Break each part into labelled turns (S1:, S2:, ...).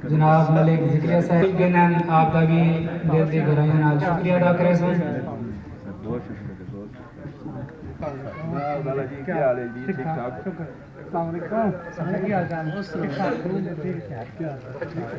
S1: جناب ملک ذکریہ صاحب کے نام آپ کا بھی دل دی گھرائیں نال شکریہ ادا کرے سن
S2: کیا حال ہے جی ٹھیک ٹھاک السلام علیکم کی حال چال ٹھیک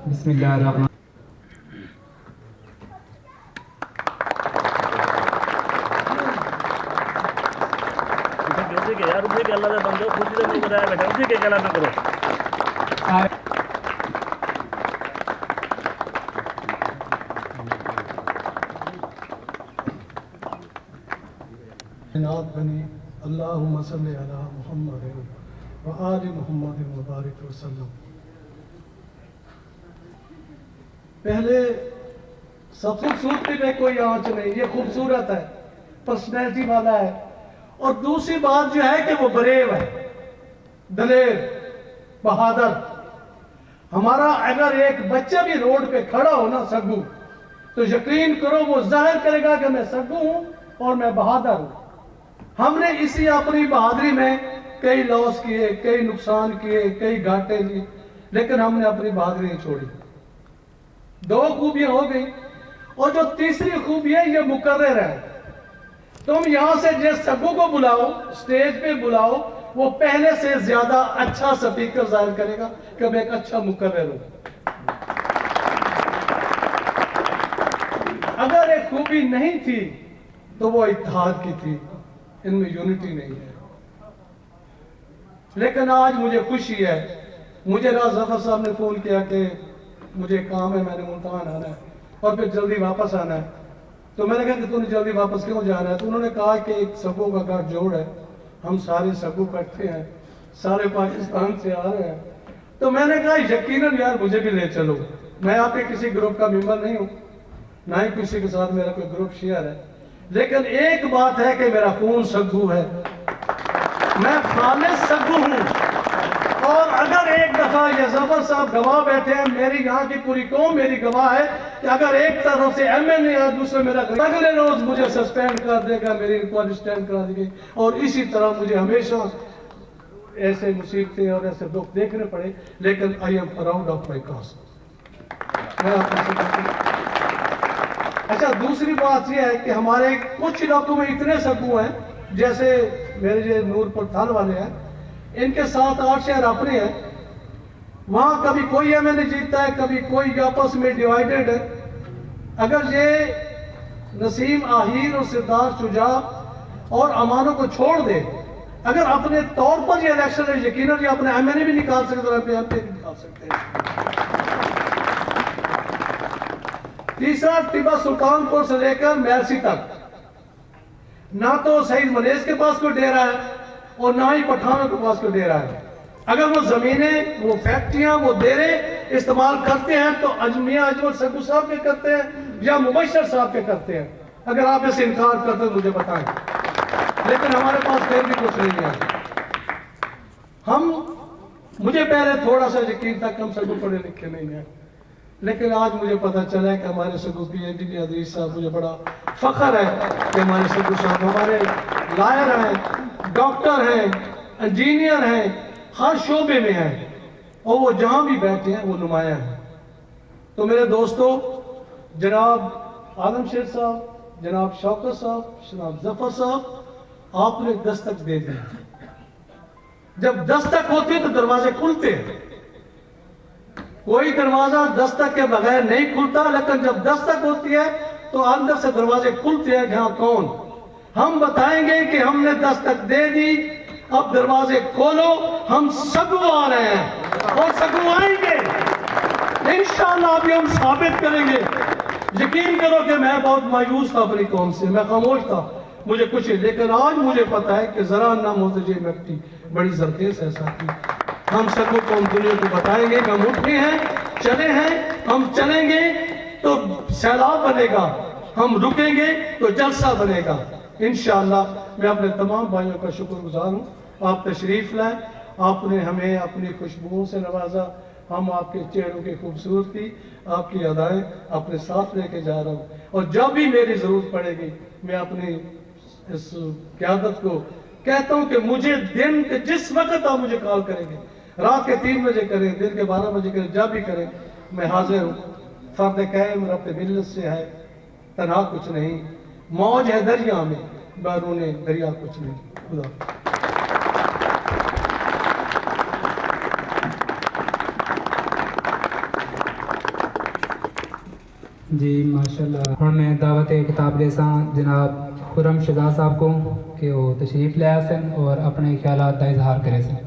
S1: बिस्मिल्लाहिर्रहमान
S3: यार उठे के अल्लाह का बंदो खुद से नहीं बताया बेटा उठे के कलाम करो
S4: नात बनी अल्लाहुम्मा सल्ली अला मुहम्मद व आलि मुहम्मद व बारिक वसल्लम। पहले सब खूबसूरती में कोई आंच नहीं, ये खूबसूरत है, पर्सनैलिटी वाला है। और दूसरी बात जो है कि वो बरेव है, दलेर, बहादुर। हमारा अगर एक बच्चा भी रोड पे खड़ा हो ना सग्गू, तो यकीन करो वो जाहिर करेगा कि मैं सग्गू हूं और मैं बहादुर हूं। हमने इसी अपनी बहादुरी में कई लॉस किए, कई नुकसान किए, कई घाटे लिए, लेकिन हमने अपनी बहादुरी नहीं छोड़ी। दो खूबियां हो गई, और जो तीसरी खूबी है ये मुकर्रर है। तुम यहां से जिस सग्गू को बुलाओ, स्टेज पे बुलाओ, वो पहले से ज्यादा अच्छा स्पीकर जाहिर करेगा कि मैं एक अच्छा मुकर्रर हूं। अगर एक खूबी नहीं थी तो वो इत्तेहाद की थी, इनमें यूनिटी नहीं है। लेकिन आज मुझे खुशी है, मुझे राज जफर साहब ने फोन किया कि मुझे काम है, मैंने मुल्तान आना है और फिर जल्दी वापस आना है। तो मैंने कहा कि तूने जल्दी वापस क्यों जाना है? तो उन्होंने कहा कि एक सग्गू का गठ जोड़ है, हम सारे सग्गू इकट्ठे हैं, सारे पाकिस्तान से आ रहे हैं। तो मैंने कहा यकीनन यार मुझे भी ले चलो, मैं आपके किसी ग्रुप का मेंबर नहीं हूं, ना ही किसी के साथ मेरा कोई ग्रुप शेयर है, लेकिन एक बात है कि मेरा खून सग्गू है, मैं खालिद सग्गू हूं। और अगर एक दफा ये जफर साहब गवाह बैठे हैं, मेरी यहाँ की पूरी कौम मेरी गवाह है कि अगर एक तरफ से एमएनए या दूसरे मेरा अगले रोज मुझे सस्पेंड कर देगा, मेरी इंक्वायरी स्टैंड करा देगी, और इसी तरह मुझे हमेशा ऐसे मुसीबतें और ऐसे दुख देखने पड़े, लेकिन I am proud of my cause. अच्छा, दूसरी बात यह है कि हमारे कुछ इलाकों में इतने सग्गू हैं, जैसे मेरे जो नूरपुर थाल वाले हैं, इनके 7-8 शहर अपने हैं, वहां कभी कोई एमएनए जीतता है, कभी कोई आपस में डिवाइडेड है। अगर ये नसीम आहिर और सिद्धार्थ शुजा और अमानों को छोड़ दे, अगर अपने तौर पर ये इलेक्शन है, यकीनन ये अपने एमएनए भी निकाल सकते हैं, एमपी भी निकाल सकते हैं। तीसरा, टिब्बा सुल्तानपुर से लेकर मैरसी तक ना तो सईद मलेज के पास कोई डेरा है और ना ही पठानों के पास कोई डेरा है। अगर वो जमीनें, वो फैक्ट्रियां, वो डेरे इस्तेमाल करते हैं तो अजमिया अजमल सग्गू साहब के करते हैं या मुबशर साहब के करते हैं। अगर आप इसे इनकार करते हैं मुझे बताएं, लेकिन हमारे पास फिर भी कुछ नहीं है। मुझे पहले थोड़ा सा यकीन था कि हम सग्गू पढ़े लिखे नहीं हैं, लेकिन आज मुझे पता चला है कि हमारे सग्गू PhD के अदीस साहब, मुझे बड़ा फख्र है कि हमारे सग्गू साहब हमारे लायर हैं, डॉक्टर हैं, इंजीनियर हैं, हर शोबे में हैं, और वो जहां भी बैठे हैं वो नुमाया हैं। तो मेरे दोस्तों, जनाब आलम शेर साहब, जनाब शौकत साहब, जनाब जफर साहब, आपने दस्तक दे दी। जब दस्तक होती है तो दरवाजे खुलते हैं, कोई दरवाजा दस्तक के बगैर नहीं खुलता, लेकिन जब दस्तक होती है तो अंदर से दरवाजे खुलते हैं। जहां कौन? हम बताएंगे कि हमने दस्तक दे दी, अब दरवाजे खोलो, हम सग्गू आ रहे हैं और सग्गू आएंगे इंशाअल्लाह। अभी हम साबित करेंगे। यकीन करो कि मैं बहुत मायूस था अपनी कौम से, मैं खामोश था, मुझे कुछ, लेकिन आज मुझे पता है कि जरा नाम होते व्यक्ति बड़ी जरखेज है साथी। हम सग्गू कौम दुनिया को बताएंगे कि हम उठे हैं, चले हैं, हम चलेंगे तो सैलाब बनेगा, हम रुकेंगे तो जलसा बनेगा इंशाअल्लाह। मैं अपने तमाम भाइयों का शुक्रगुजार हूँ, आप तशरीफ लाए, आपने हमें अपनी खुशबुओं से नवाजा, हम आपके चेहरों की खूबसूरती, आपकी अदाएं अपने साथ लेके जा रहा हूँ, और जब भी मेरी जरूरत पड़ेगी मैं अपनी इस क़यादत को कहता हूँ कि मुझे दिन के जिस वक्त आप मुझे कॉल करेंगे, रात के 3 बजे करें, दिन के 12 बजे करें, जब भी करें, मैं हाजिर हूँ। फर्द कायम रब मिल्लत से है, تنہا کچھ نہیں، موج ہے دریا میں، بیرون دریا کچھ نہیں. خدا
S1: جی ماشاءاللہ. ہوں میں دعوت کتاب دے ساں جناب خرم شہزاد صاحب کو کہ وہ تشریف لے سن اور اپنے خیالات کا اظہار کرے سن.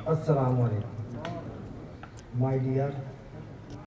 S5: السلام علیکم. My dear